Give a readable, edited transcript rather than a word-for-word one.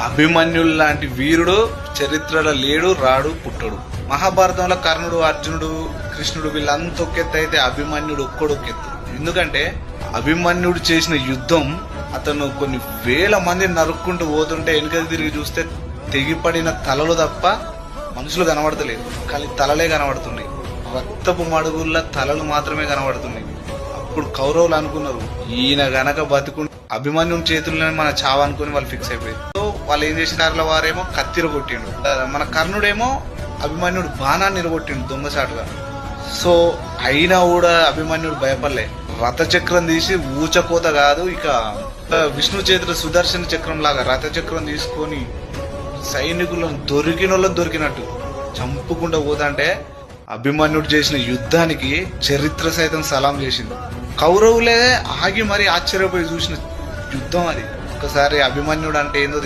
అభిమన్యుడు లాంటి వీరుడు చరిత్రలో లేడు, రాడు, పుట్టడు. మహాభారతంలో కర్ణుడు, అర్జునుడు, కృష్ణుడు వీళ్ళంతా ఒకెత్తు అయితే అభిమన్యుడు ఒక్కడొకెత్తు. ఎందుకంటే అభిమన్యుడు చేసిన యుద్ధం, అతను కొన్ని వేల మందిని నరుక్కుంటూ పోతుంటే వెనుకకి తిరిగి చూస్తే తెగిపడిన తలలు తప్ప మనుషులు కనబడతలేదు, కానీ తలలే కనబడుతున్నాయి. రక్తపు మడుగుల్లా తలలు మాత్రమే కనబడుతున్నాయి. అప్పుడు కౌరవులు అనుకున్నారు, ఈయన గనక బతుకు అభిమన్యుని చేతుల్లోనే మన చావు అనుకుని వాళ్ళు ఫిక్స్ అయిపోయారు. సో వాళ్ళు ఏం చేసిన వారేమో కత్తిర కొట్టిండు, మన కర్ణుడేమో అభిమన్యుడు బాణాన్ని నిరగొట్టిండు దొంగసాటుగా. సో అయినా కూడా అభిమన్యుడు భయపడలే. రథచక్రం తీసి ఊచకోత కాదు, ఇక విష్ణు చేతుల సుదర్శన చక్రం లాగా రథచక్రం తీసుకొని సైనికులను దొరికినట్టు చంపుకుంటూ పోతుంటే అభిమన్యుడు చేసిన యుద్ధానికి చరిత్ర సైతం సలాం చేసింది. కౌరవులే ఆగి మరీ ఆశ్చర్యపోయి చూసిన యుద్ధం అది. ఒకసారి అభిమన్యుడు అంటే ఏందో